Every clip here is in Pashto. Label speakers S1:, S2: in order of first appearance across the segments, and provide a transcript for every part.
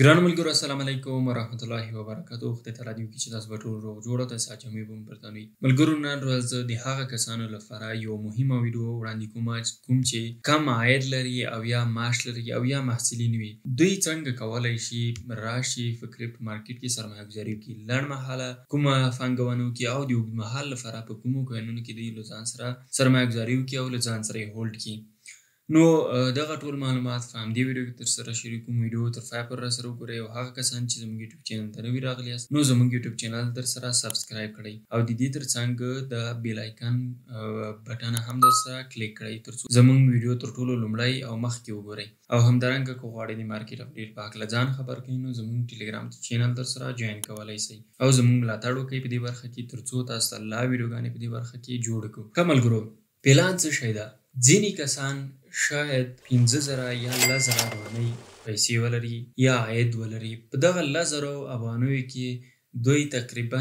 S1: ګرانو ملګرو السلام علیکم ورحمت الله وبرکاتو. خدای تعالی دې وکړي چې تاسو به ټول روغ جوړ او تاسو جميع به پرته وي. ملګرو نن ورځ د هغه کسانو لپاره یو مهمه ویډیو وړاندې کوم چې کم عاید لري او یا معاش لري او یا محصلین وي. دوی څنګه کولای شي راشي په کریپټو مارکیټ کې سرمایه گذاري وکړي، لنډمهاله کومه پانګونه وکړي او د اوږدمهال لپاره په کومو کوینونو کې دوی له ځان سره سرمایه گذاري وکړي او له ځان سره یې هولډ کړي. نو دغه ټول معلومات په همدې ویډیو کې ترسره شریکوم. ویډیو تر پای پورې راسره وګورئ او هغه کسان چې زموږ یوټیوب چینل ته نوي راغلي یاست نو زموږ یوټیوب چینل درسره سبسکرایب کړئ او د دې ترڅنګ د بیل آیکن بټن هم درسره کلیک کړئ ترڅو زموږ ویډیو تر ټولو لومړی او مخکې وګورئ. او همدارنګه که غواړئ د مارکیټ اپډیټ په هکله ځان خبر کړئ نو زموږ ټیلیګرام چینل درسره جوین کولی شئ او زموږ ملاتړ وکړئ په دې برخه کې ترڅو تاسو ته لا ویډیوګانې په دې برخه کې جوړ کړو. ښه ملګرو، پلان څه شی ده؟ ځینې کسان شاید 15,000 یا 10,000 افغانۍ پیسې ولري یا عاید ولري. په دغه 10,000 افغانیو کې دوی تقریبا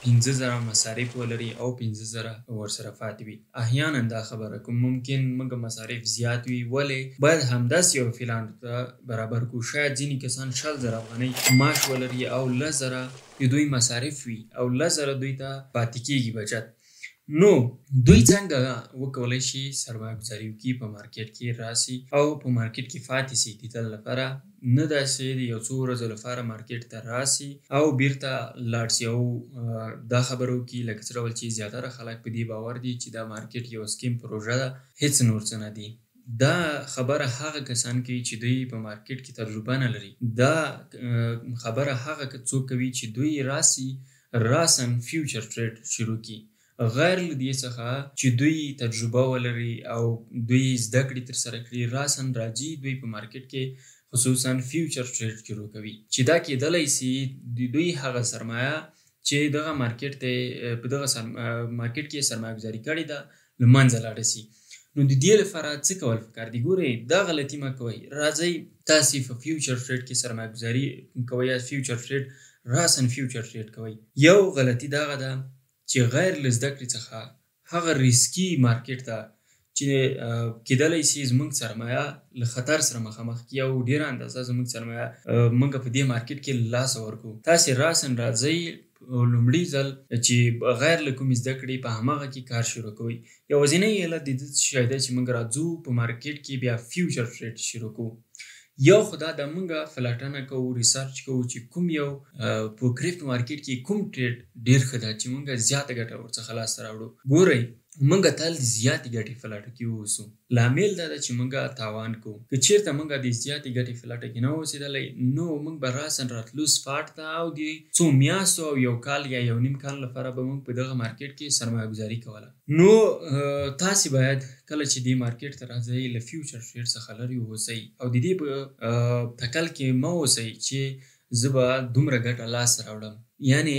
S1: 15,000 مصارف ولري او 15,000 ورسره پاتې وي. احیانا دا خبره کوم ممکن موږ مصارف زیات وي، ولې باید همداسې یو پلان ته برابر کړو. شاید ځینې کسان 60,000 افغانۍ معاش ولري او 10,000 د دوی مصارف وي او 10,000 دوی ته پاتې کېږي بچت. نو دوی څنګه وکولای شي سرمایه گذاري وکړي، په مارکیټ کې راسي او په مارکیټ کې پاتې سي. د تل لپاره نه داسې د یو څو ورځو لپاره مارکیټ ته راسي او بیرته لاړ سي او دا خبره وکړي لکه څه ډول چې زیاتره خلک په دې باور دي چې دا مارکیټ یو سکیم پروژه ده، هیڅ نور څه نه دي. دا خبره هغه کسان کوي چې دوی په مارکیټ کې تجربه نه لري. دا خبره هغه څوک کوي چې دوی راسن فیوچر ټریډ شروع کړي، غیر له دې څخه چې دوی تجربه ولري او دوی زده کړې ترسره کړي. راسن راځي دوی په مارکیټ کې خصوصا فیوچر ټریډ شروع کوي چې دا کېدلی سي د دوی هغه سرمایه چې دغه مارکیټ ته په دغه مارکیټ کې سرمایه گذاري کړې ده له منځه لاړه سي. نو د دې لپاره څه کول پکار دي؟ ګورئ، دا غلطي مه کوئ. راځئ تاسې په فیوچر ټریډ کې سرمایه گذاري کوئ یا فیوچر ټریډ راسن فیوچر ټریډ کوئ. یو غلطي دغه ده چې غیر له زده کړې څخه هغه ریسکي مارکیټ ته چې کېدلی سي زموږ سرمایه له خطر سره مخامخ کړي او ډېره اندازه زموږ سرمایه موږ په دې مارکیټ کې له لاسه ورکړو. تاسې راسن راځئ لومړي ځل چې غیر له کومې زده کړې په هماغه کې کار شروع کوئ. یوازینی علت د دې شی دی چې موږ راځو په مارکیټ کې بیا فیوچر ټریډ شروع کوو. یو خدا د موږ فلټنه کوو، ریسرچ کوو چې کوم یو په کریپټو مارکیټ کې کوم ټریډ ډیر ښه ده چې موږ زیاته ګټه ورڅخه لاسته راوړو. ګورئ، موږ تل زیاتې ګټې فلټه کې واوسو. لامل دا ده چې موږ تاوان کوو. که چېرته موږ د زیاتې ګټې فلټه کې نه اوسېدلی نو موږ به راسن راتلو سپاټ ته او د څو میاشتو او یو کال یا یو نیم کال لپاره به موږ په دغه مارکیټ کې سرمایه گذاري کوله. نو تاسې باید کله چې دې مارکیټ ته راځئ له فیوچر ټریډ څخه لرې واوسئ او د دې په تکل کې مه اوسئ چې زه به دومره ګټه لاسته راوړم. یعنې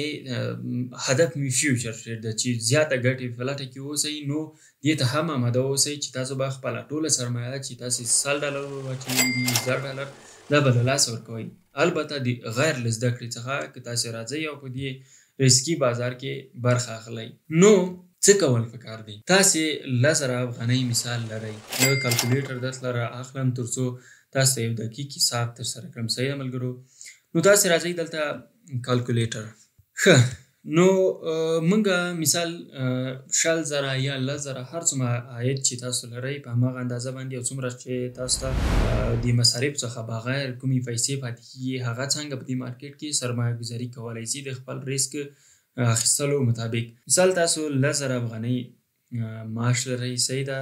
S1: هدف مې فیوچر ټریډ ده چې زیاته ګټې فلټه کې اوسئ. نو دې ته هم آماده اوسئ چې تاسو به خپله ټوله سرمایه چې تاسې $100 واچوي دي $1000 دا به له لاسه ورکوئ. البته د غیر له زده کړې څخه که تاسې راځئ او په دې ریسکي بازار کې برخه اخلئ. نو څه کول پکار دی؟ تاسې 10,000 افغانۍ مثال لرئ. یو کالکولیټر درته را اخلم ترڅو تاسو ته یو دقیق حساب ترسره کړم. صحیح ده ملګرو؟ نو تاسې راځئ دلته کالکولیټر. ښه، نو موږ مثال 60,000 یا 10,000 هر څومره عاید چې تاسو لرئ په هماغه اندازه باندې او څومره چې تاسو ته د مصارف څخه بغیر کومې پیسې پاتې کېږي هغه څنګه په دې مارکیټ کې سرمایه گذاري کولی شي د خپل ریسک اخیستلو مطابق. مثال تاسو 10,000 افغانۍ معاش لرئ، صحیح ده؟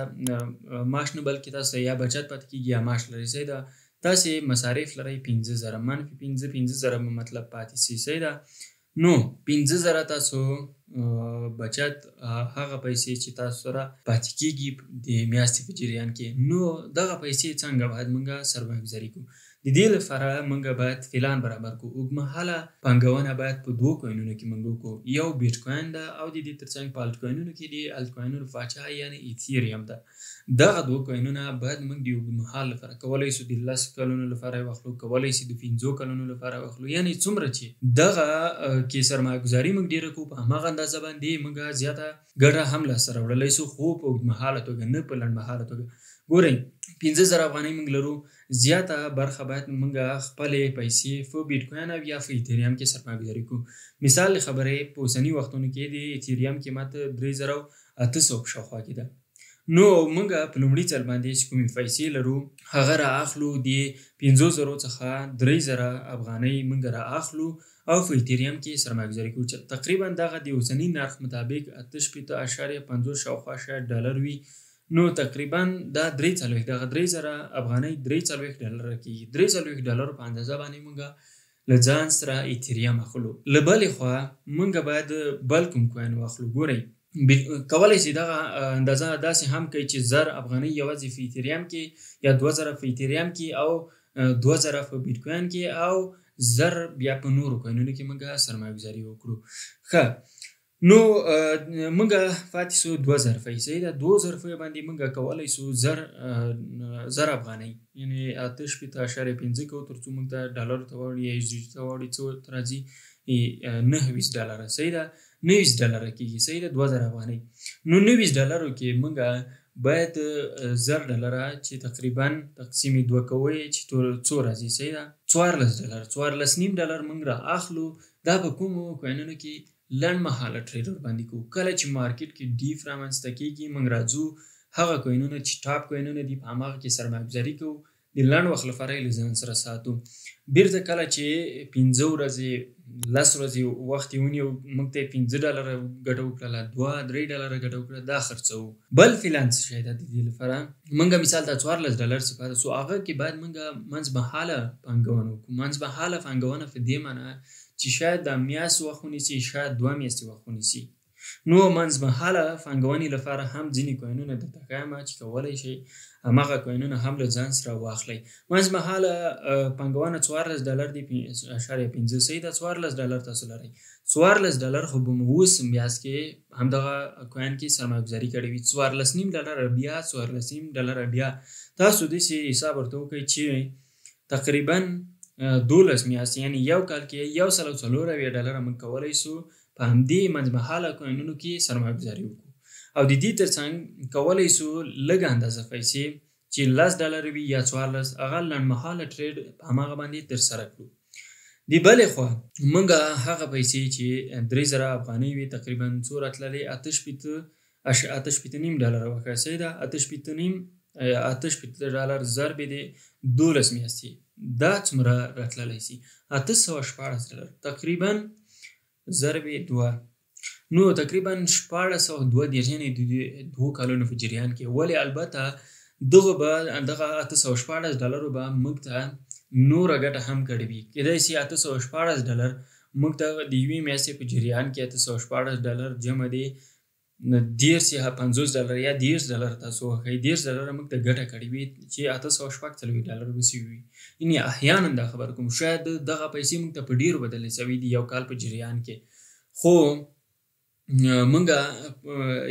S1: معاش نه بلکې تاسو یا بچت پاتې کېږي یا معاش لرئ، صحیح ده؟ تاسې مصارف لرئ 15,000 منفي 15,000 مطلب پاتې سي، صحیح ده؟ نو 15,000 تاسو بچت هغه پیسې چې تاسو سره پاتې کېږي د میاشتې په جریان کې. نو دغه پیسې څنګه باید موږ سرمایه گذاري کړو؟ د دې لپاره موږ باید پلان برابر کړو. اوږدمهاله پانګونه باید په 2 کوینونو کې موږ وکړو. یو بیټ کوین ده او د دې ترڅنګ په الټ کوینونو کې د الټ کوینونو پاچا یعنې ایتھیریم ده. دغه 2 کوینونه باید موږ د اوږدمهال لپاره کولی شو د 10 کلونو لپاره یې واخلو، کولی شي د 5 کلونو لپاره واخلو. یعنې څومره چې دغه کې سرمایه گذاري موږ ډېره کوو په هماغه اندازه باندې موږ زیاته ګټه هم لاسته راوړلی شو، خو په اوږدمهاله توګه نه په لنډمهاله توګه. ګورئ 50,000 افغانۍ موږ لرو، زیاته برخه باید موږ خپلې پیسې په بیټ کوین او یا په ایتریوم کې سرمایه‌ګذاري کړو. مثال خبرې په اوسني وختونو کې د ایتریوم قیمت 3800 په شاوخوا کې ده. نو موږ په لومړي ځل باندې چې کومې پیسې لرو هغه را اخلو د 50,000 څخه 3,000 افغانۍ موږ را اخلو او په ایتریوم کې سرمایه‌ګذاري کوو چې تقریبا دغه د اوسني نرخ مطابق 8.50 شاوخوا شاید ډالر وي. نو تقریبا دا 3 دغه 3,000 افغانۍ 3 ډالر کېږي. 3 ډالر په اندازه باندې موږ له ځان سره ایتریوم اخلو. له بلې خوا موږ باید بل کوم کوین واخلو. ګورئ کولای شي دغه اندازه داسې هم کوي چې 1000 افغانۍ یوازې په ایتریوم کې یا 2000 په ایتریوم کې او 2000 په بیټ کوین کې او 1000 بیا په نورو کوینونو کې موږ سرمایه‌ګذاري وکړو. ښه نو موږ پاتې سو 2000 پیسې ده. 2000 باندې موږ کولای سو 1000 افغانۍ یعنی 8.5 کوو تر څو موږ ته ډالر ته واوړي یا یو ته واوړي څو راځي 29 ډالر. صحیح ده 29 ډالر کېږي. صحیح ده 2000 افغانۍ. نو 29 ډالرو کې موږ باید 1000 ډالر چې تقریبا تقسیم 2 کوي چې څو راځي. صحیح ده 14 ډالر 14.5 ډالر موږ را اخلو. دا په کومو کوینونو کې لنډ مهاله ټریډر باندې کوو. کله چې مارکیټ کې ډیف رامنځته کېږي موږ راځو هغه کوینونه چې ټاپ کوینونه دي په هماغه کې سرمایه‌ګذاري کوو. د لنډ وخت لپاره یې له ځان سره ساتو. بیرته کله چې 15 ورځې 10 ورځې وخت یې ونیو موږ ته 15 ډالر ګټه وکړله 2-3 ډالر ګټه وکړه دا خرڅوو. بل فیلانس شی ده د دې لپاره موږ مثال ته 14 ډالر چې پاتې سو هغه کې باید موږ منځمهاله پانګونه وکړو. منځمهاله پانګونه په دې معنی چې شاید د میاشت وخت ونیسي شاید 2 میاشتې وخت ونیسي. نو منځمهاله پانګونې لپاره هم ځینې کوینونه درته ښیم چې کولی شئ هماغه کوینونه هم له ځان سره واخلئ. منځمهاله پانګونه 14 ډالر دی 0.5 صحیح ده 14 ډالر تاسو لرئ. 14 ډالر خو به مو اوس میاشت کې همدغه کوین کې سرمایه‌ګذاري کړې وي. 14.5 ډالر بیا 14.5 ډالر بیا تاسو داسې حساب ورته وکړئ چې تقریبا 12 میاشتې یعنی یو کال کې 140 ډالر موږ کولی سو په همدې منځمهاله کوینونو کې سرمایه‌ګذاري وکړو. او د دې ترڅنګ کولی سو لږ اندازه پیسې چې 10 ډالر وي یا 14 هغه لنډمهاله ټریډ په هماغه باندې ترسره کړو. د بلې خوا موږ هغه پیسې چې 3,000 افغانۍ وي تقریبا څو راتللې 8.5 ډالر وکړه. صحیح ده 8.5 ډالر ضرب دې 12 میاشتې دا څومره راتللی سي 814 ډالر تقریبا ضرب 2 نو تقریبا 1402 یعنی د 2 کالونو په جریان کې. ولې البته دغه 814 ډالر به موږ ته نوره ګټه هم کړې وي. کېدای شي 814 ډالر موږ ته د یوې میاشتې په جریان کې 814 ډالر جمع دی 10 یا 50 ډالر یا 10 ډالر تاسو وښایئ 10 ډالر موږ ته ګټه کړې وي چې 814 ډالر به شوي وي. یعنې احیانا دا خبر کوم شاید دغه پیسې موږ ته په ډېرو بدلې شوي دي یو کال په جریان کې. خو موږ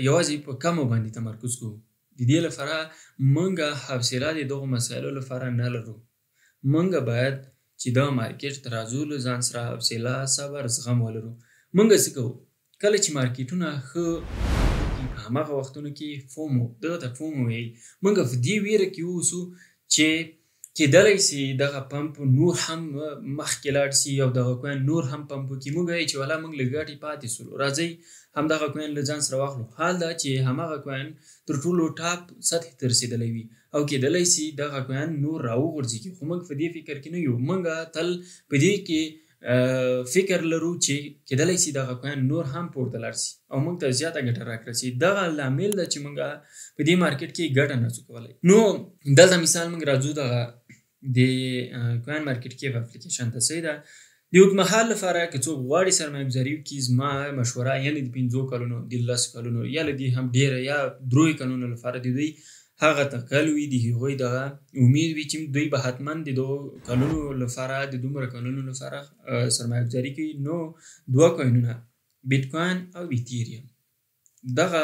S1: یوازې په کمو باندې تمرکز کوو. د دې لپاره موږ حوصله د دغو مسایلو لپاره نه لرو. موږ باید چې دا مارکیټ ته راځو له ځان سره حوصله صبر زغم ولرو. موږ څه کوو کله چې مارکیټونه ښه په هماغه وختونو کې فومو دغه ته فومو ویل موږ په دې ویره کې اوسو چې کېدلی سي دغه پمپ نور هم مخکې لاړ سي او دغه کوین نور هم پمپ وکړي. موږ وایو چې والا موږ له ګټې پاتې سولو راځئ همدغه کوین له ځان سره واخلو. حال دا چې هماغه کوین تر ټولو ټاپ سطحې ته رسېدلی وي او کېدلی سي دغه کوین نور راوغورځېږي. خو موږ په دې فکر کې نه یو. موږ تل په دې کې فکر لرو چې کېدلی سي دغه کوین نور هم پورته لاړ سي او موږ ته زیاته ګټه راکړه سي. دغه لامل ده چې موږ په دې مارکیټ کې ګټه نه شو کولی. نو دلته مثال موږ راځو دغه د کوین مارکیټ کې اپلیکیشن ته. صحیح ده د اوږدمهال لپاره که څوک غواړي سرمایه‌ګذاري وکړي زما مشوره یعنې د 5 کلونو د 10 کلونو یا له دې هم ډېره یا 3 کلونو لپاره د دوی هغه تکل وي د هغوی دغه امید وي چې دوی به حتما د دغو کلونو لپاره د دومره کلونو لپاره سرمایه‌ګذاري کوي. نو 2 کوینونه بیټ کوین او ایتریوم دغه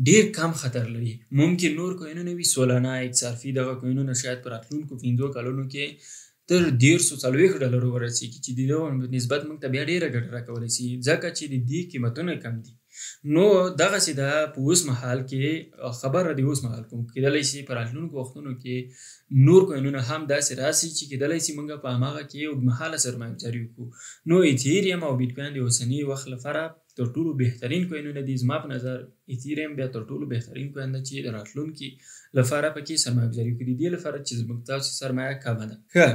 S1: ډیر کم خطر لري. ممکن نور کوینونه وي سولانه اکسارفي دغه کوینونه شاید په راتلونکو 5 کلونو کې تر 140 ډالرو ورسېږي چې د دغو نسبت موږ ته بیا ډېره ګټه راکولی سي ځکه چې د دې قیمتونه کم دي. نو دغسې ده په اوس مهال کې خبره د اوس مهال کوم کېدلی شي په راتلونکو وختونو کې نور کوینونه هم داسې راسي چې کېدلی شي موږ په هماغه کې اوږدمهاله سرمایه‌ګذاري وکړو. نو ایتیریم او بیټکوین د اوسني وخت لپاره تر ټولو بهترین کوینونه دي. زما په نظر ایتیریم بیا تر ټولو بهترین کوین ده چې د راتلونکي لپاره پکې سرمایه‌ګذاري وکړي، د دې لپاره چې زموږ تاسو سرمایه کمه ده. ښه،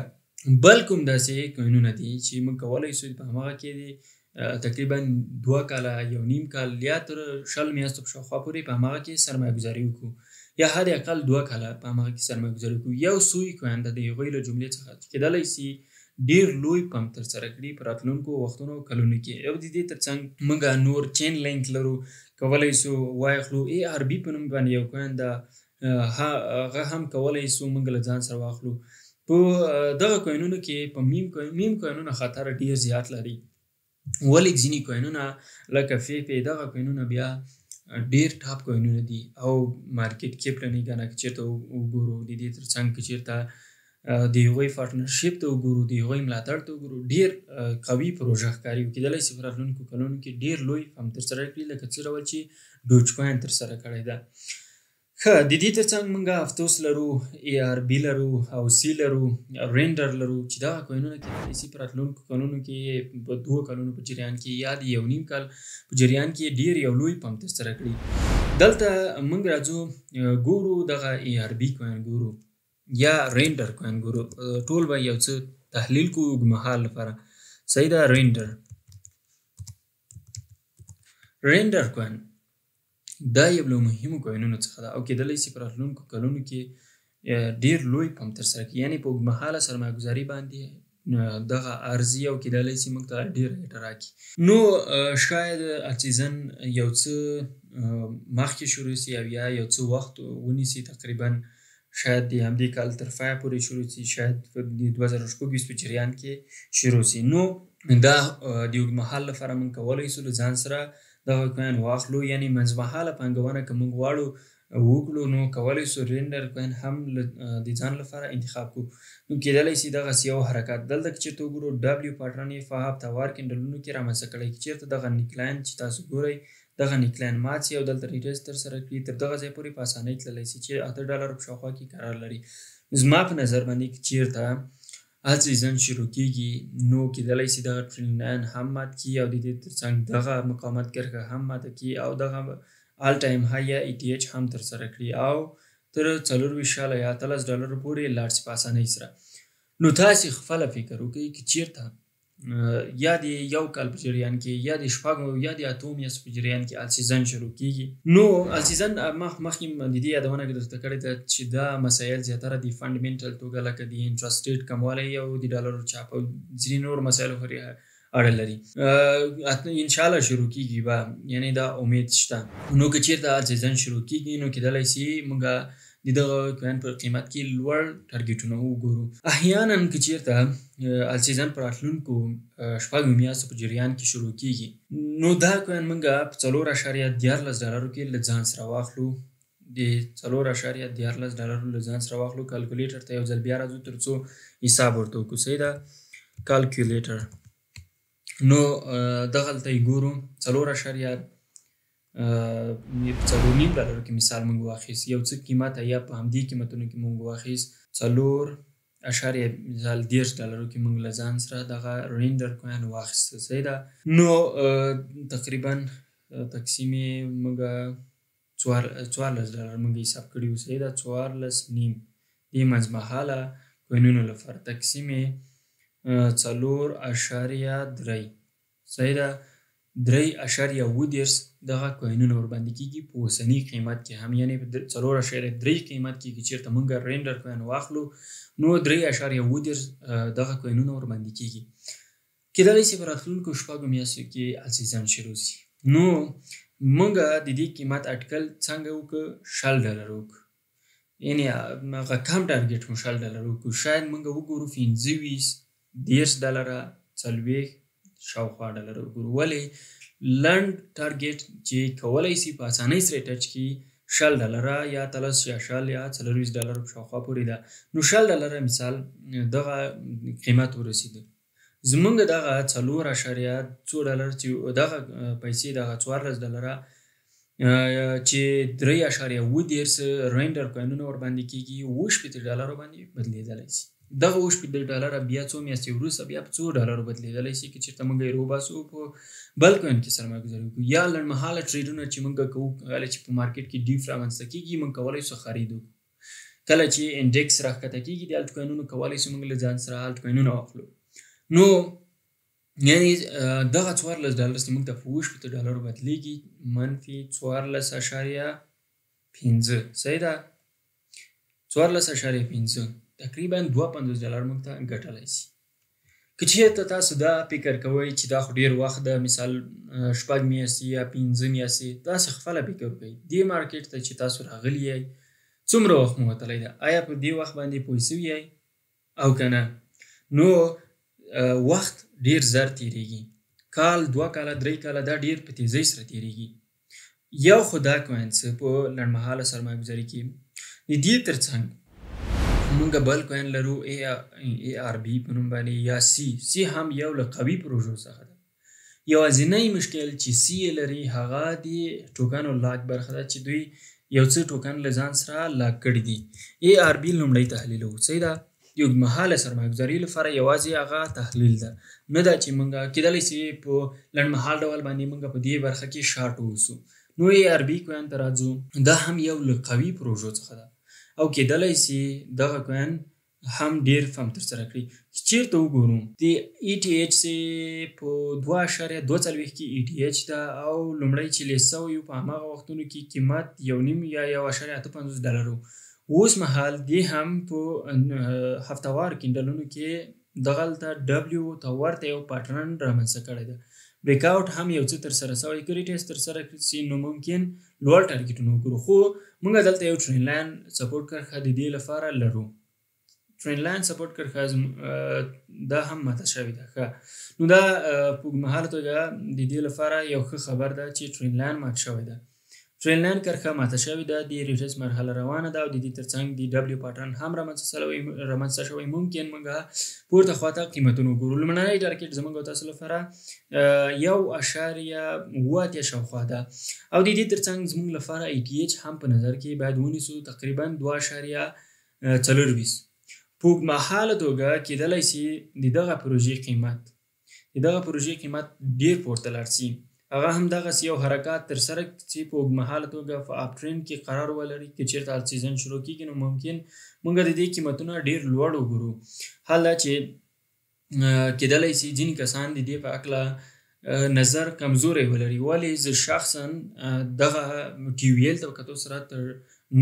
S1: بل کوم داسې کوینونه دي چې موږ کولی شو په هماغه کې دي تقریبا 2 کاله 1.5 کال یا تر 20 میاشتو په شاوخوا پورې په هماغه کې سرمایه‌ګذاري وکړو، یا حد اقل 2 کاله په هماغه کې سرمایه‌ګذاري وکړو. یو سوی کوین د هغوی له جملې څخه کېدلی شي ډېر لوی پمپ ترسره کړي په راتلونکو وختونو کلونو کې. او د دې ترڅنګ موږ نور چین لینک لرو، کولی شو واخلو ARB په نوم باندې یو کوین ده، هغه هم کولی شو موږ له ځان سره واخلو. په دغه کوینونو کې په میم کوینونه خطر ډېر زیات لري، ولې ځینې کوینونه لکه فیفې دغه کوینونه بیا ډېر ټاپ کوینونه دي او مارکیټ کیپ لنیګانه که چېرته وګورو، د دې ترڅنګ که چېرته د هغوی پارټنرشپ ته وګورو، د هغوی ملاتړ ته وګورو، ډېر قوي پروژه ښکاري. کېدلی شي په راتلونکو کلونو کې ډېر لوی هم ترسره کړي لکه څه ډول چې ډوج کوین ترسره کړی ده. ښه، د دې ترڅنګ موږ افسوس لرو، ARB لرو او C لرو، رینډر لرو چې دغه کوینونه کېدلی شي په راتلونکو کلونو کې په 2 کلونو په جریان کې یا د 1.5 کال په جریان کې ډېر یو لوی پمپ ترسره کړي. دلته موږ راځو ګورو دغه ARB کوین ګورو یا رینډر کوین ګورو، ټول به یو څه تحلیل کوو اوږدمهال لپاره. صحیح ده. رینډر کوین دا یو له مهمو کوینونو څخه ده او کېدلی شي په راتلونکو کلونو کې ډېر لوی پمپ ترسره کړي، یعنې په اوږدمهاله سرمایه‌ګذاري باندې دغه ارزي او کېدلی شي موږ ته ډېر ګټه راکړي. نو شاید اکسیجن یو څه مخکې شروع شي او یا یو څه وخت ونیسي، تقریبا شاید د همدې کال تر پایه پورې شروع شي، شاید په 2024 په جریان کې شروع شي. نو دا د اوږدمهال لپاره موږ کولی شو له ځان سره دغه کوین واخلو، یعنې منځمهاله پانګونه که موږ غواړو وکړو نو کولی شو رینډر کوین هم د ځان لپاره انتخاب کړو. نو کېدلی شي دغسې یو حرکت دلته که چېرته وګورو W پیټرن یې په هفتهوار کینډلونو کې رامنځته کړی. که چېرته دغه نیکلاین چې تاسو ګورئ دغه نیکلاین مات شي او دلته ریټیس ترسره کړي، تر دغه ځای پورې په اسانۍ تللی شي چې $8 په شاوخوا کې قرار لري. زما په نظر باندې که چېرته هر سیزن شروع کېږي نو کېدلی شي دغه ټرینډ لاین هم مات کړي او د دې ترڅنګ دغه مقاومت کرښه هم ماته کړي او دغه آل ټایم های یا ETH هم ترسره کړي او تر $24 یا $13 پورې لاړ شي په اسانۍ سره. نو تاسې خپله فکر وکړئ که چېرته یا د 1 کال په جریان کې یا د 6 یا د 8 میاشتو په جریان کې السیزن شروع کېږي. نو السیزن مخکې د دې یادونه درته کړې ده چې دا مسایل زیاتره د فنډامنټل توګه لکه د انټرست ریټ کموالی او د ډالرو چاپ او ځینې نور مسایلو پورې اړه لري. انشاءالله شروع کېږي به، یعنې دا امید شته. نو که چېرته السیزن شروع کېږي نو کېدلی شي موږ د دغه کوین په قیمت کې لوړ ټارګېټونه وګورو. احیانا که چېرته السیزن په راتلونکو 6 میاشتو په جریان کې شروع کېږي نو دا کوین موږ په $4.14 کې له ځان سره واخلو. د $4.14 له ځان سره واخلو. کالکولیټر ته یو ځل بیا راځو تر څو حساب ورته وکړو. صحیح ده. کالکولیټر نو دغلته یې ګورو $4.9 کې مثال موږ واخیست، یو څه قیمت یا په همدې قیمتونو کې موږ واخیست $4.10 کې موږ له ځان سره دغه رینډر کوین واخیسته. صحیح ده. نو تقریبا تقسیم یې موږ $14 موږ حساب کړي وو. صحیح ده. 14.5 د منځمهاله کوینونو لپاره تقسیم یې 4.3. صحیح ده. 3.10 دغه کوینونه ورباندې کېږي په اوسني قیمت کې هم، یعنې په 4.3 قیمت کې که چېرته موږ رینډر کوین واخلو نو 3.10 دغه کوینونه ورباندې کېږي. کېدلی شي په راتلونکو 6 میاشتو کې السیزن شروع شي. نو موږ د دې قیمت اټکل څنګه وکړو؟ $60 وکړو، یعنې هغه کم ټارګېټ مو $60 وکړو. شاید موږ وګورو $15-10 40 شاوخوا ډالر وګورو. ولې؟ لنډ ټارګېټ چې کولی شي په اسانۍ سره ټچ کړي $60 یا $13.40 په شاوخوا پورې ده. نو $60 مثال دغه قیمت ورسېده. زمونږ دغه $4.4 چې دغه پیسې دغه $14 چې 3.7 رینډر کوینونه ورباندې کېږي $80 باندې بدلېدلی شي. دغه $80 بیا څو میاشتې وروسته بیا په $100 بدلېدلی شي که چېرته موږ یې روباسو په بل کوین کې سرمایه‌ګذاري وکړو، یا لنډمهاله ټریډونه چې موږ کوو کله چې په مارکیټ کې ډیپ رامنځته کېږي موږ کولی شو خرید وکړو. کله چې انډیکس راښکته کېږي د الټ کوینونو کولی شو موږ له ځان سره الټ کوینونه واخلو. نو یعنې دغه $14 چې موږ ته په $80 بدلېږي -14.5 صحیح ده. 14.5 تقریبا $52 موږ ته ګټلی شي. که چېرته تاسو دا فکر کوئ چې دا خو ډېر وخت ده، مثال 6 میاشتې یا 5 میاشتې، تاسو خپله فکر وکړئ دې مارکیټ ته چې تاسو راغلي یئ څومره وخت مو وتلی ده، آیا په دې وخت باندې پوه شوي یئ او که نه؟ نو وخت ډېر زر تېرېږي، کال 2 کاله 3 کاله دا ډېر په تیزۍ سره تېرېږي. یو خو دا کوین څه په لنډمهاله سرمایه‌ګذاري کې د دې تر څنګ موږ بل کوین لرو ARB په نوم باندې، یا سی هم یو له قوي پروژو څخه ده. یوازینی مشکل چې سی یې لري هغه د ټوکنو لاک برخه ده چې دوی یو څه ټوکن له ځان سره لاک کړي دي. ARB لومړی تحلیلوو، صحیح ده. د اوږدمهاله سرمایه‌ګذاري لپاره یوازې هغه تحلیل ده، نه ده چې موږ کېدلی شي په لنډمهال ډول باندې موږ په دې برخه کې شارټ واوسو. نو ARB کوین ته راځو، دا هم یو له قوي پروژو څخه ده او کېدلی شي دغه کوین هم ډېر فهم ترسره کړي. چېرته وګورو د ETH په 2.42 کې ETH ده او لومړی چې لیست شوی په هماغه وختونو کې قیمت 1.5 یا $1.58 اوس مهال دی هم په هفتهوار کینډلونو کې دغلته W ته ورته یو پاټرن رامنځته کړی ده. بریک آوټ هم یو څه ترسره شوی، که ریټیسټ ترسره شي نو ممکن لوړ ټارګېټونه وګورو، خو موږ دلته یو ټرین لاین سپورټ کرښه د دې لپاره لرو. ټرین لاین سپورټ کرښه دا هم ماته شوې ده. ښه، نو دا په اوږدمهاله توګه د دې لپاره یو ښه خبر ده چې ټرین لاین مات شوی ده. ټرین لاین کرښه ماته شوې ده، د ریټیسټ مرحله روانه ده او د دې ترڅنګ د W پاټرن هم رامنځته شوی. ممکن موږ پورته خواته قیمتونه وګورو. لومړنی ټارګېټ زموږ او تاسو لپاره 1.7 شاوخوا ده او د دې ترڅنګ زموږ لپاره ETH هم په نظر کې باید ونیسو، تقریبا 2.24. په اوږدمهاله توګه کېدلی شي د دغه پروژې قیمت ډېر پورته لاړ شي. هغه هم دغسې یو حرکات ترسره چې په اوږدمهاله توګه په اپ ټرینډ کې قرار ولري. که چېرته الټ سیزن شروع کېږي نو ممکن موږ د دې قیمتونه ډېر لوړ وګورو. حال دا چې کېدلی شي ځینې کسان د دې په هکله نظر کمزوری ولري، ولې زه شخصا دغه TVL ته په کتو سره تر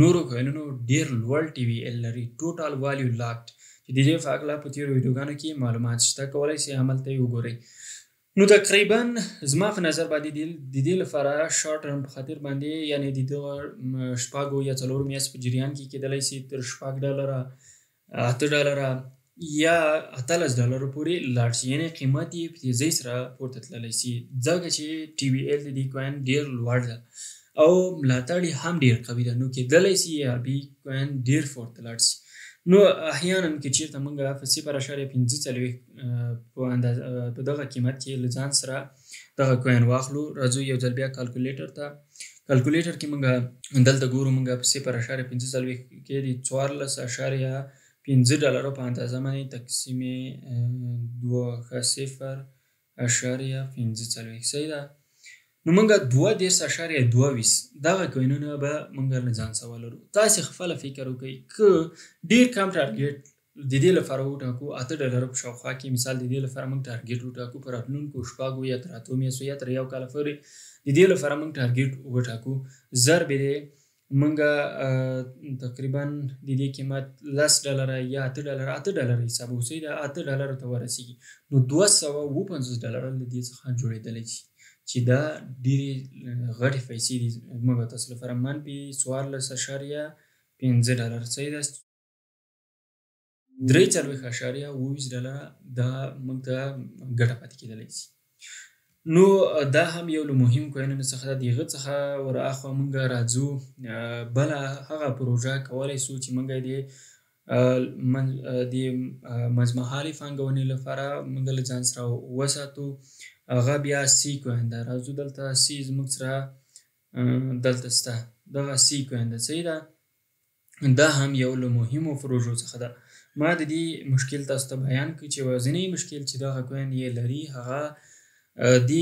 S1: نورو کوینونو ډېر لوړ TVL لري، ټوټال والیو لاکډ، چې د دې په هکله په تېرو ویډیوګانو کې معلومات شته، کولی شئ هملته یې وګورئ. نو تقریبا زما په نظر باندې د دې لپاره شارټ ټرم په خاطر باندې، یعنې د دغه 4 یا 4 میاشتو په جریان کې کېدلی شي تر $8 $8 یا $18 پورې لاړ شي، یعنې قیمت یې په تیزۍ سره پورته تللی شي، ځکه چې TVL د دې کوین ډېر لوړ ده او ملاتړ یې هم ډېر قوي ده. نو کېدلی شي ARB کوین ډېر پورته لاړ شي. نو احیانا که چېرته موږ په 0.45 په دغه قیمت کې له ځان سره دغه کوین واخلو، راځو یو ځل بیا کالکولیټر ته. کالکولیټر کې موږ دلته ګورو، موږ په 0.45 کې د $14.5 په اندازه باندې تقسیم 2.0.15 صحیح ده. نو موږ 2.22 دغه کوینونه به موږ له ځان سره ولرو. تاسې خپله فکر وکړئ، که ډېر کم ټارګېټ د دې لپاره وټاکو $8 په شاوخوا کې، مثال د دې لپاره موږ ټارګېټ وټاکو په راتلونکو 6 یا تر 8 میاشتو یا تر 1 کال پورې د دې لپاره موږ ټارګېټ وټاکو، ضرب یې موږ تقریبا د دې قیمت $10 یا $8 حسابو، صحیح ده، $8 ته ورسېږي نو $250 له دې څخه جوړېدلی شي، چې دا ډېرې غټې پیسې دي موږ تاسو لپاره. -$14.5 صحیح ده، $3.28 دا موږ ته ګټه پاتې کېدلی شي. نو دا هم یو له مهم کوینونو څخه ده. د هغه څخه ورهاخوا موږ راځو بله هغه پروژه کولی شو چې موږ د منځمهالې پانګونې لپاره موږ له ځان سره وساتو، هغه بیا سی کوین ده. راځو دلته سی زموږ سره دلته سته دغه سی کوین ده صحیح ده. دا هم یو له مهمو پروژو څخه ده. ما د دې مشکل تاسو ته بیان کړ چې یوازینی مشکل چې دغه کوین یې لري هغه د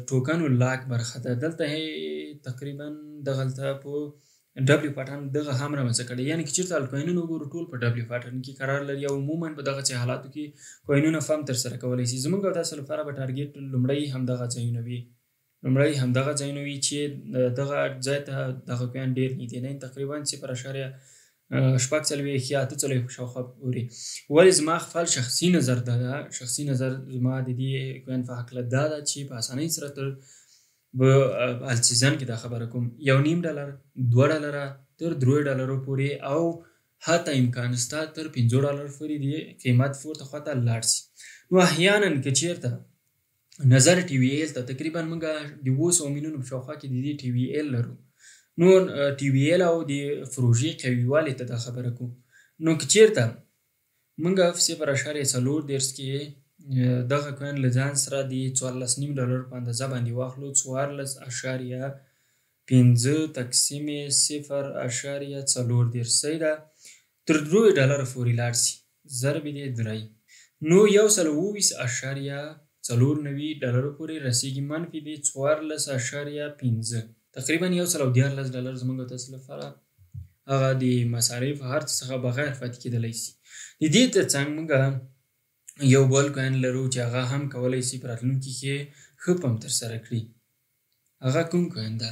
S1: ټوکنو لاک برخه ده. دلته تقریبا دغلته په ډبلیو پټن دغه هم رامنځته کړی، یعنې که چېرته الکوینونه وګورو ټول په ډبلیو پټن کې قرار لري او عموما په دغسې حالاتو کې کوینونه فهم ترسره کولی شي. زموږ او تاسو لپاره به ټارګېټ لومړی همدغه ځایونه وي چې دغه ځای ته دغه کوین ډېر نږدې دی، تقریبا 0.6 یا 8 شاوخوا پورې. ولې زما خپل شخصي نظر زما د دې کوین په هکله دا ده چې په اسانۍ سره تر السیزن کې دا خبره کوم $1.5 $2 تر $3 پورې او حتی امکان شته تر $5 پورې د قیمت پورته خواته لاړ شي. نو احیانا که چېرته نظر ټي وي ایل ته تقریبا موږ د 200 میلیونو په شاوخوا کې د دې ټي وي ایل لرو. نو ټي وي ایل او د پروژې قویوالي ته دا خبره کوم. نو که چېرته موږ په 0.4 کې دغه کوین له ځان سره د $14.5 په اندازه باندې واخلو، 14.5 تقسیم 0.4 صحیح ده تر $3 پورې لاړ شي، ضرب یې 3 نو $120.4 پورې رسیږي، منفي د 14.5 تقریبا $114 زموږ تاسو لپاره هغه د مصارف هر څه څخه بغیر پاتې کېدلی شي. د دې ترڅنګ موږ یو بل کوین لرو چې هغه هم کولی شي په راتلونکي کې ښه پم ترسره کړي. هغه کوم کوین ده؟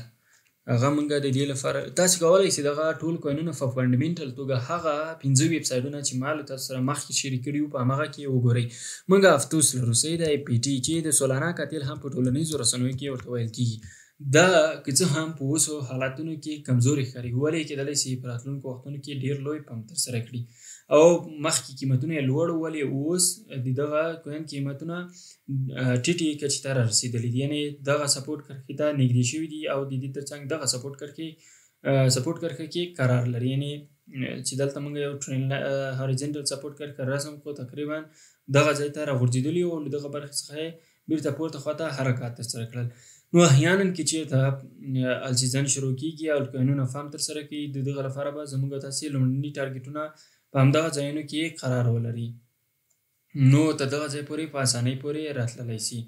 S1: هغه موږ د دې لپاره تاسو کولی شئ دغه ټول کوینونه په فنډامنټل توګه هغه 5 ویب سایټونه چې ما له تاسو سره مخکې شریک کړي وو په هماغه کې وګورئ. موږ افسوس لرو صحیح ده APT چې د سولانه قاتل هم په ټولنیزو رسنیو کې ورته ویل کېږي. دا که څه هم په اوسو حالاتونو کې کمزوري ښکاري، ولې کېدلی شي په راتلونکو وختونو کې ډېر لوی پم ترسره کړي او مخکې قیمتونه یې لوړ ولې اوس د دغه کوین قیمتونه ټیټې کچې ته رارسېدلي دي، یعنې دغه سپورټ کرښې ته نږدې شوي دي او د دې ترڅنګ دغه سپورټ کرښه کې قرار لري، یعنې چې دلته موږ یو هاریزنټل سپورټ کرښه رسم کړو تقریبا دغه ځای ته راغورځېدلي او له دغه برخې څخه یې بېرته پورته خواته حرکات ترسره کړل. نو احیانا کې چېرته السیزن شروع کېږي او کوینونه فهم ترسره کوي، د دغه لپاره به زموږ تاسې لومړني ټارګېټونه په همدغه ځایونو کې قرار ولري. نو تر دغه ځای پورې په اسانۍ پورې راتللی شي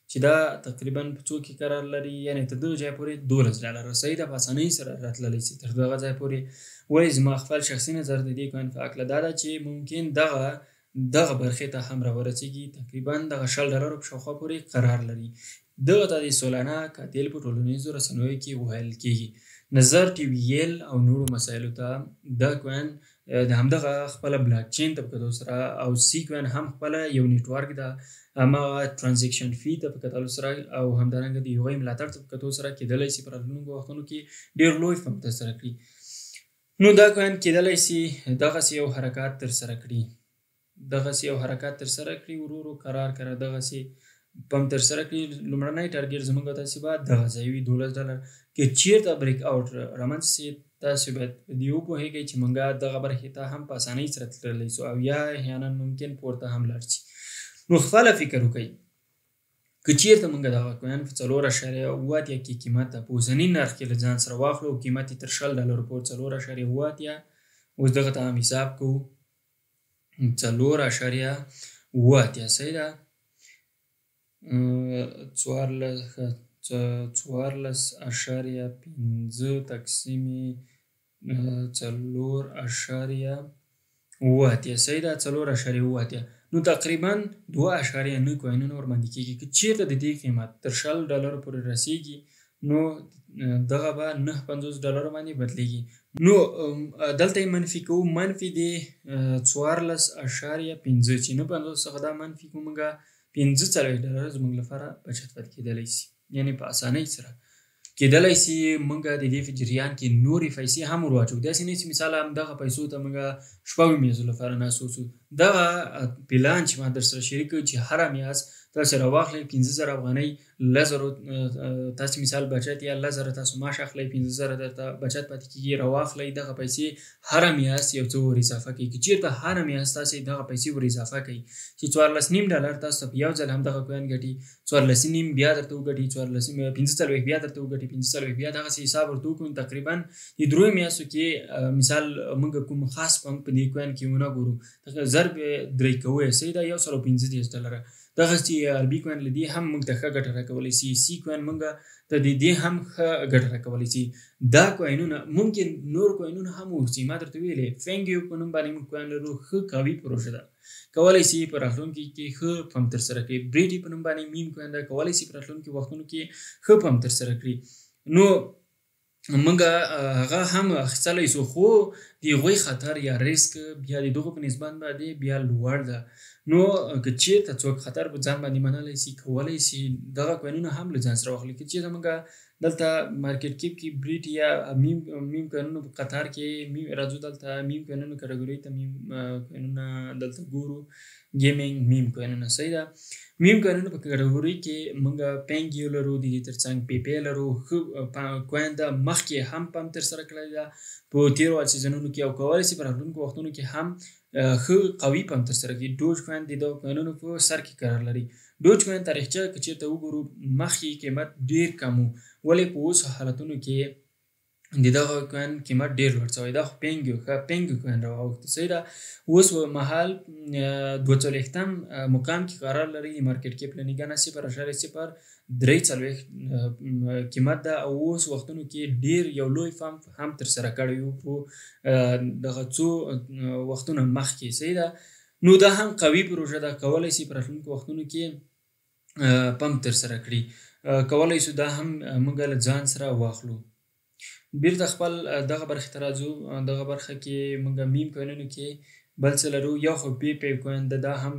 S1: چې دا تقریبا په څو کې قرار لري، یعنې تر دغه ځای پورې $12 صحیح ده په اسانۍ سره راتللی شي تر دغه ځای پورې. ولې زما خپل شخصي نظر د دې کوین په هکله دا ده چې ممکن دغه برخې ته هم راورسېږي، تقریبا دغه $10 په شاوخوا پورې قرار لري. دغه ته د سولانه قاتل په ټولنیزو رسنیو کې ویل کېږي. نظر ټي وي ایل او نورو مسایلو ته دا کوین د همدغه خپله بلاک چین ته په کتو سره او سی کوین هم خپله یو نیټورک ده، هماغه ترانزیکشن فی ته په کتلو سره او همدارنګه د هغوی ملاتړ ته په کتو سره کېدلی شي په راتلونکو وختونو کې ډېر لوی فهم ترسره کړي. نو دا کوین کېدلی شي دغسې یو حرکات ترسره کړي ورو ورو قرار دغسې پم ترسره کړي. لومړنی ټارګېټ زموږ تاسې به دغه ځای وي $12. که چېرته بریک اوټ رامنځته شي تاسو باید په دې وپوهېږئ چې موږ دغه برخې ته هم په اسانۍ سره تللی شو او یا احیانا ممکن پورته هم لاړ شي. نو خپله فکر وکړئ که چېرته موږ دغه کوین په 4.8 کې قیمت ته په اوسني نرخ کې له ځان سره واخلو او قیمت یې تر $10 پورې 4.8 اوس دغه ته هم حساب کوو 4.8 صحیح ده 14.5 تقسیم 4.8 صحیح ده 4.8 نو تقریبا 2.9 کوینونه ورباندې کېږي. که چېرته د دې قیمت تر $10 پورې رسېږي نو دغه به $9.50 باندې بدلېږي. نو دلته یې منفي کوو، منفي د 14.5 چې 9.50 څخه دا منفي کوو موږ $45 زموږ لپاره بچت پاتې کېدلی شي، یعنې په اسانۍ سره کېدلی شي موږ د دې په جریان کې نورې پیسې هم ور واچوو. داسې نه چې مثال همدغه پیسو ته موږ 6 میاشتو لپاره ناست اوسو، دغه پلان چې ما در سره شریک کړ چې هره میاشت تاسو راواخلئ 15000 افغانۍ 10000 تاسو مثال بچت یا 10000 تاسو معاش اخلئ 15000 درته بچت پاتې کیږي راواخلئ دغه پیسې هره میاشت یو څه ور اضافه کړئ که چیرته هره میاشت تاسو دغه پیسې ور اضافه کړئ چې 14.5 ډالر تاسو په یو ځل هم دغه کوین ګټي 14.5 بیا درته وګټي 14.15 بیا درته وګټي 15 بیا دغه حساب ورته وکړو تقریبا د دروي میاشتو کې مثال موږ کوم خاص پمپ په دې کوین کې ونه ګورو ضرب 3 کوی سیدا 115 ډالر دغه چې عربي کوین لدی هم موږ ته ښه ګټه راکولی سي سی کوین موږ ته د دې هم ښه ګټه راکولی سي دا کوینونه ممکن نور کوینونه هم وسی ما درته ویلې فینګیو په نوم باندې موږ کوین لرو ښه قوي پروژه ده کولی سي په راتلونکي کې ښه پمپ ترسره کړي بریډي په نوم باندې میم کوین ده کولی سي په راتلونکي وختونو کې ښه پمپ ترسره کړي نو موږ هغه هم اخیستلی سو خو د هغوی خطر یا ریسک بیا د دغو په نسبت باندې بیا لوړ ده نو که چېرته څوک خطر په ځان باندې منلی سي کولی سي دغه کوینونه هم له ځان سره واخلي که چېرته موږ دلته مارکیټ کیپ کې بریټ یا میم کوینونو په قطار کې راځو دلته میم کوینونو کټګورۍ ته میم کوینونه دلته ګورو ګیمینګ میم کوینونه صحیح ده میم کوینونو په کټګورۍ کې موږ پینګیو لرو د دې ترڅنګ پیپې لرو ښه کوین ده مخکې هم پمپ ترسره کړی ده په تېرو سیزنونو کې او کولی سي په راتلونکو وختونو کې هم ښه قوي پمپ ترسره کړي ډوج کوین د دغو کوینونو په سر کې قرار لري ډوج کوین تاریخچه که چېرته وګورو مخکې قیمت ډېر کم و ولې په اوسو حالتونو کې د دغه کوین قیمت ډېر لوړ شوی دا خو پینګیو کوین راواوښته صحیح ده اوس مهال 42 مقام کې قرار لري د مارکیټ کیپ له نګاه نه 0.03 قیمت ده او اوس وختونو کې ډېر یو لوی پمپ هم ترسره کړی و په دغه څو وختونو مخکې صحیح ده نو دا هم قوي پروژه ده کولی سي په راتلونکو وختونو کې پمپ ترسره کړي کولی سو دا هم موږ له ځان سره واخلو بیرته خپل دغه برخې ته راځو دغه برخه کې موږ میم کوینونو کې بل څه لرو یو خو پی کوین ده دا هم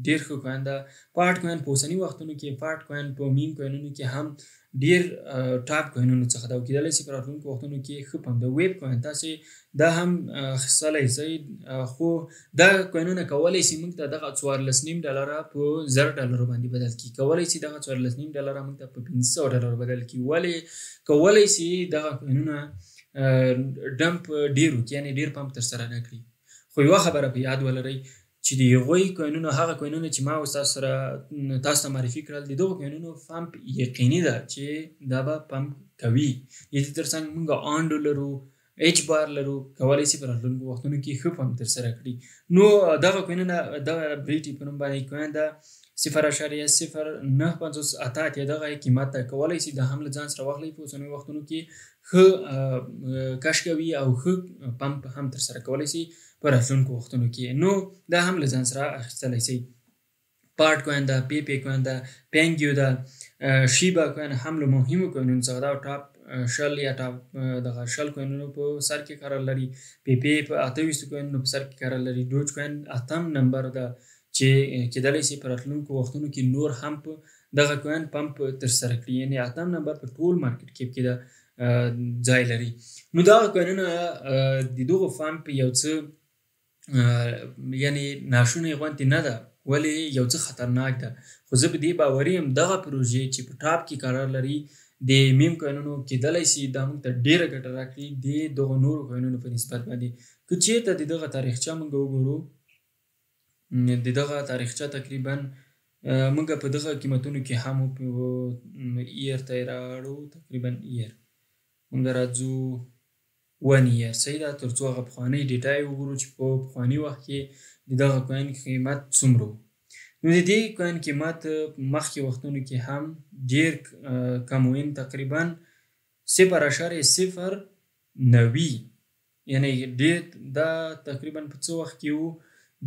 S1: ډېر ښه کوین ده پاټ کوین په اوسني وختونو کې پاټ کوین په میم کوینونو کې هم ډېر ټاپ کوینونو څخه ده او کیدلی سي په راتلونکو وختونو کې ښه پمپ ده ویب کوین تاسې دا هم اخیستلی سئ خو دا کوینونه کولی سي موږ ته دغه 14.5 ډالره په 1000 ډالرو باندې بدل کړي کولی سي دغه 14.5 ډالره موږ ته په 500 ډالرو بدل کړي ولې کولی سي دغه کوینونه ډمپ ډېر وکړي یعنې ډېر پمپ ترسره نه کړي خو یوه خبره په یاد ولرئ چې د هغوی کوینونو هغه کوینونه چې ما اوس تاسو ته معرفي کړل د دغو کوینونو پمپ یقیني ده چې دا به پمپ کوي د دې ترڅنګ موږ آنډو لرو ایچ بار لرو کولی سي په راتلونکو وختونو کې ښه پمپ ترسره کړي نو دغه کوینونه دغه بریټي په نوم باندې کوین ده 0.0958 دغه قیمت ده کولی سي دا هم له ځان سره واخلئ په اوسنیو وختونو کې ښه کش کوي او ښه پمپ هم ترسره کولی سي په راتلونکو وختونو کې نو دا هم له ځان سره اخیستلی سي پاټ کوین ده پی کوین ده پینګیو ده شیبا کوین هم له مهمو کوینونو څخه ده او ټاپ شل یا ټاپ دغه شل کوینونو په سر کې قرار لري پی په 28 کوینونو په سر کې قرار لري ډوج کوین 8 نمبر ده چې کېدلی سي په راتلونکو وختونو کې نور هم په دغه کوین پمپ ترسره کړي یعنې 8 نمبر په ټول مارکیټ کیپ کې ده ځای لري نو دغه کوینونه د دغو پمپ یو څه یعنې ناشونې غوندې نه ده ولې یو څه خطرناک ده خو زه په دې باوري یم دغه پروژې چې په ټاپ کې قرار لري د میم کوینونو کېدلی سي دا موږ ته ډېره ګټه راکړي د دغو نورو کوینونو په نسبت باندې که چېرته د دغه تاریخچه موږ وګورو د دغه تاریخچه تقریبا موږ په دغه قیمتونو کې هم په ایر ته یې راوړو تقریبا ایر موږ راځو 1 year صحیح ده تر څو هغه پخوانۍ ډیټا یې وګورو چې په پخواني وخت کې د دغه کوین قیمت څومره و نو د دې کوین قیمت مخکې وختونو کې هم ډېر کم و تقریبا 0.090 یعنې ډېر دا تقریبا په څه وخت کې و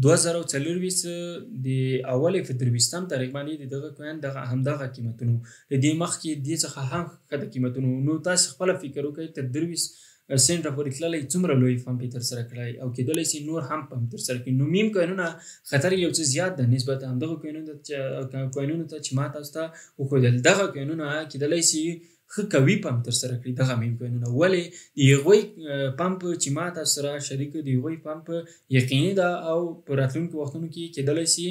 S1: 2024 د اولې په 23 تاریخ باندې د دغه کوین همدغه قیمتونو د دې مخکې دې څخه هم ښکته قیمتونو نو تاسو خپله فکر وکړئ تر 23 سنټ پورې تللی څومره لوی پمپ یې ترسره کړی او کیدلی شي نور هم پمپ ترسره کړي. نو میم کوینونه خطر یو څه زیات ده نسبت همدغه کوینونو ته چې ما تاسو ته وښودل. دغه کوینونه کیدلی شي ښه قوي پمپ ترسره کړي. دغه میم کوینونه ولې د هغوی پمپ چې ما تاسو سره شریک د هغوی پمپ یقیني ده او په راتلونکو وختونو کې کیدلی شي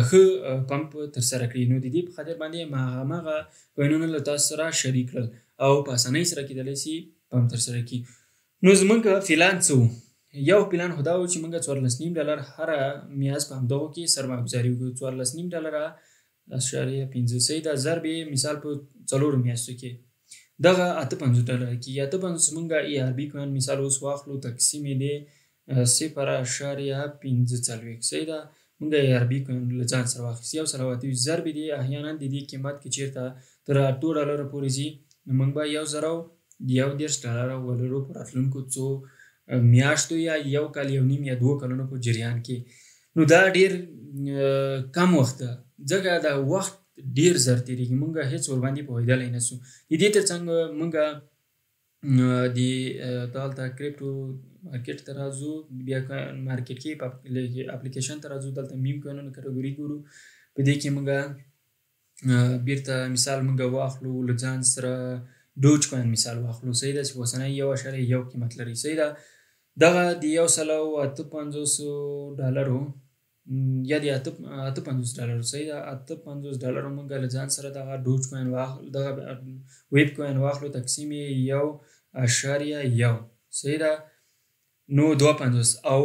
S1: ښه پمپ ترسره کړي. نو د دې په خاطر باندې ما هماغه کوینونه له تاسو سره شریک کړل او په اسانۍ سره کیدلی شي پمپ ترسره کړي. نو زمونږ پلان څه و؟ یو پلان خو دا و چې موږ $14.5 هره میاشت په همدغو کې سرمایه‌ګذاري وکړو. $14.5 صحیح ده. ضرب یې مثال په 4 میاشتو کې دغه $58 کېږي. 58 موږ ای آر بي کوین مثال اوس واخلو تقسیم یې دی 0.45. صحیح ده. موږ ای آر بي کوین له ځان سره واخیست 128 ضرب دی احیانا د دې قیمت کې چیرته تر $8 پورې ځي نو موږ به $1.10 ولرو په راتلونکو څو میاشتو یا یو کال یو نیم یا 2 کلونو په جریان کې. نو دا ډیر کم وخت ده ځکه دا وخت ډیر زر تیریږي موږ هیڅ ورباندې پوهېدلی نه سو. د دې ترڅنګ موږ د دلته کریپټو مارکیټ ته راځو بیا مارکیټ کې په اپلیکیشن ته راځو دلته میم کوینونو کټګوري ګورو په دې کې موږ بیرته مثال موږ واخلو له ځان سره ډوج کوین مثال واخلو. صحیح ده چې اوسنی 1.1 قیمت لري. صحیح ده. دغه د $158 یا د $58 صحیح ده $58 موږ له ځان سره دغه ډوج کوین واخلو دغه ویب کوین واخلو تقسیم یې 1.1 صحیح ده نو 2.50 او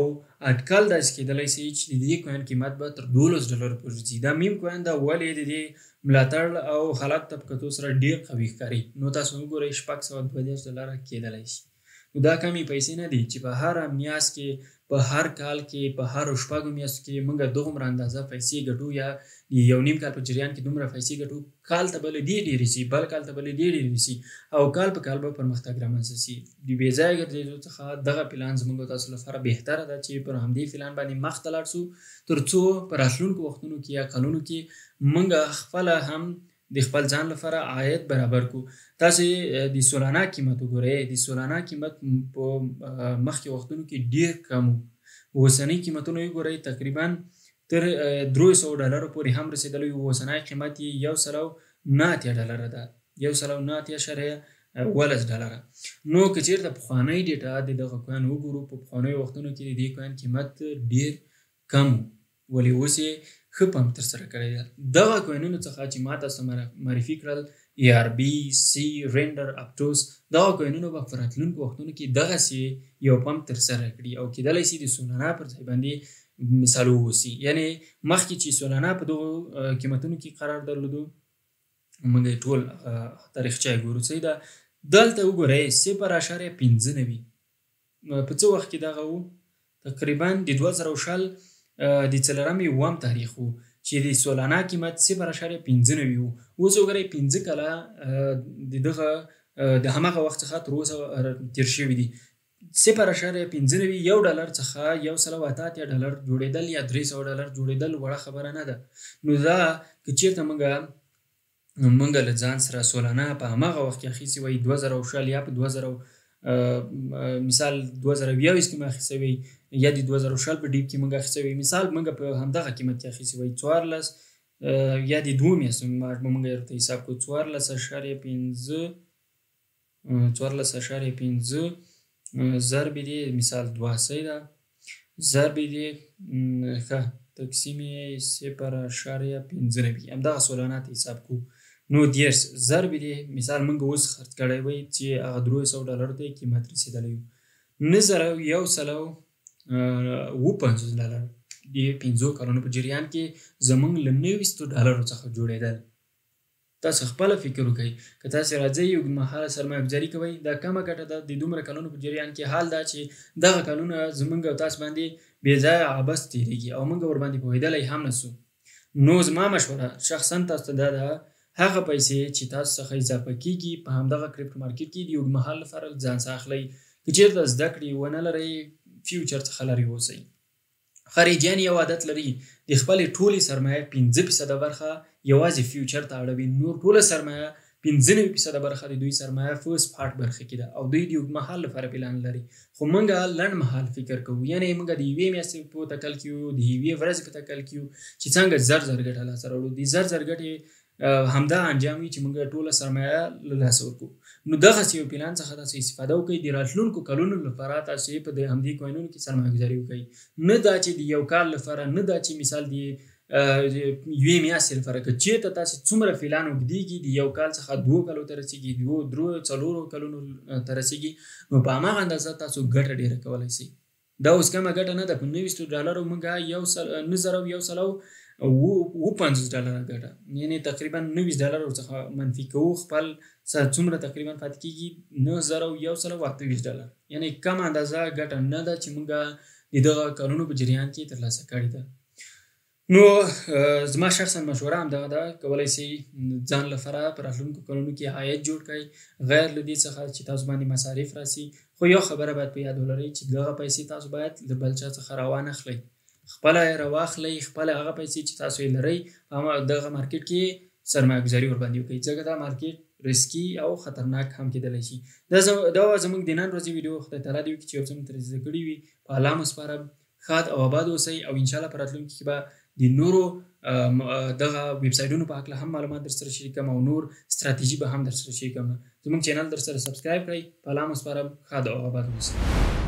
S1: اټکل داسې کېدلی شي چې د دې کوین قیمت به تر $12 پورې ځي. دا میم کوین دا ولې د دې ملاتړ او خلاق طبقتو سره ډېر قوي ښکاري. نو تاسو وګورئ $642 کېدلی شي. نو دا کمې پیسې نه دي چې په هره میاشت کې په هر کال کې په هر 6 میاشتو کې موږ دومره اندازه پیسې ګټو یا یو نیم کال په جریان کې دومره پیسې ګټو. کال ته به له دې ډېرې شي بل کال ته به له دې ډېرې شي او کال په کال به پرمختګ رامنځته شي. د بې ځایه ګرځېدو څخه دغه پلان زموږ تاسو لپاره بهتره ده چې پر همدې پلان باندې مخ ته لاړ شو تر څو په راتلونکو وختونو کې یا کلونو کې موږ خپله هم د خپل ځان لپاره عاید برابر کو. تاسو د سولانه قیمت وګورئ. د سولانه قیمت په مخکې وختونو کې ډېر کم و. اوسنۍ قیمتونه وګورئ تقریبا تر $300 پورې هم رسېدلی و. اوسنی قیمت یې $109 ده $109.11. نو که چېرته پخوانی ډیټا د دغه کوین وګورو په پخوانیو وختونو کې د دې کوین قیمت ډېر کم و ولې اوس یې ښه پمپ ترسره کړی ده. دغه کوینونو څخه چې ما تاسو معرفي کړل ای آر بي سی رینډر اپټوس دغه کوینونو به په راتلونکو وختونو کې دغسې یو پمپ ترسره کړي او کېدلی شي د سولانه پر ځای باندې مثال واوسي. یعنې مخکې چې سولانه په دغو قیمتونو کې قرار درلودو موږ یې ټول تاریخچه یې ګورو. صحیح ده. دلته وګورئ 0.95 په څه وخت کې دغه و تقریبا د 2020 د څلورمې اووم تاریخ و چې د سولانه قیمت 0.95 و. اوس وګورئ 5 کاله د دغه د هماغه وخت څخه تر اوسه تیر شوي دي. 0.95 $1 څخه $188 جوړېدل یا $300 جوړېدل وړه خبره نه ده. نو دا که چېرته موږ له ځان سره سولانه په هماغه وخت کې اخیستې وای 2000 یا په 2000 مثال 2022 کې مو اخیستی وی یا د 2000 په ډیپ کې موږ اخیستی وی مثال موږ په همدغه قیمت کې اخیستی وی 14 یا د 2 میاشتو موږ ورته حساب کوو 14.5 ضرب دی مثال 2 صحیح ده ضرب دی ښه تقسیم 0.95 همدغه سولانه ته حساب کوو نو 10 ضرب دی مثال موږ اوس خرڅ کړی وی چې هغه $300 ته قیمت رسېدلی و 9,150 د 5 کلونو په جریان کې زموږ له $90 څخه جوړېدل. تاسو خپل فکر وکړئ که تاسو راځئ یو مهاله سرمایه‌ګذاري کوئ دا کمه ګټه ده د دومره کلونو په جریان کې حال دا چې دغه کلونه زموږ او تاسو باندې بې ځایه عبث تېرېږي او موږ ورباندې پوهېدلی هم نه سو. نو زما مشوره شخصا تاسو ته دا ده هغه پیسې چې تاسو څخه اضافه کېږي په همدغه کرپټو مارکیټ کې د اوږد مهال لپاره ځان څخه اخلئ. که چېرته زده کړې ونه لرئ فیوچر څخه لرې اوسئ. خارجیان یو عادت لري د خپلې ټولې سرمایه 5% برخه یوازې فیوچر ته اړوي نور ټوله سرمایه 95% برخه د دوی سرمایه فرست پارت برخه کې ده او دوی د اوږدمهال لپاره پلان لري خو موږ لنډ مهال فکر کوو یعنی موږ د یوې میاشتې په تکل کې یو د یوې ورځې په تکل کې یو چې څنګه زر ګټه لاسته راوړو د زر ګټې همدا انجام وي چې موږ ټوله سرمایه له لاسه ورکړو نو دغسې یو پلان څخه تاسو استفاده وکړئ د راتلونکو کلونو لپاره تاسو په د همدې کوینونو کې سرمایه ګزاري وکړئ نه دا چې د یو کال لپاره نه دا چې مثال د یوې میاشتې لپاره که چېرته تاسې څومره پلان اوږدېږي د یو کال څخه 2 کالو ته رسېږي 2 3 4 کلونو ته رسېږي نو په هماغه اندازه تاسو ګټه ډېره کولی شئ دا اوس کومه ګټه نه ده په $90 موږ $950 ګټه یعنی تقریبا $90 څخه منفي کوو خپل څومره تقریبا پاتې کېږي $928 یعنی کم اندازه ګټه نه ده چې موږ د دغه کارونو په جریان کې ترلاسه کړې ده نو زما شخصا مشوره همدغه ده کولی شئ ځان لپاره په راتلونکو کلونو کې عاید جوړ کړئ غیر له دې څخه چې تاسو باندې مصارف راسي خو یو خبره باید په یاد ولرئ چې دغه پیسې تاسو باید له بل چا څخه راوانخلئ خپله یې راواخلئ خپله هغه پیسې چې تاسو یې لرئ دغه مارکیټ کې سرمایه ګزاري ورباندې وکړئ ځکه دا مارکیټ رسکي او خطرناک هم کېدلی شي دا زموږ د نن ورځې ویډیو خدای تعالی دې وکړي چې یو څه مو ترې زده کړي وي په الله مو سپارم ښاد او آباد اوسئ او انشاءالله په راتلونکي کې به د نورو دغه ویب سایټونو په هکله هم معلومات در سره شریکوم او نور ستراتیژي به هم در سره شریکوم زموږ چینل در سره سبسکرایب کړئ په الله مو سپارم ښاد او آباد اوسئ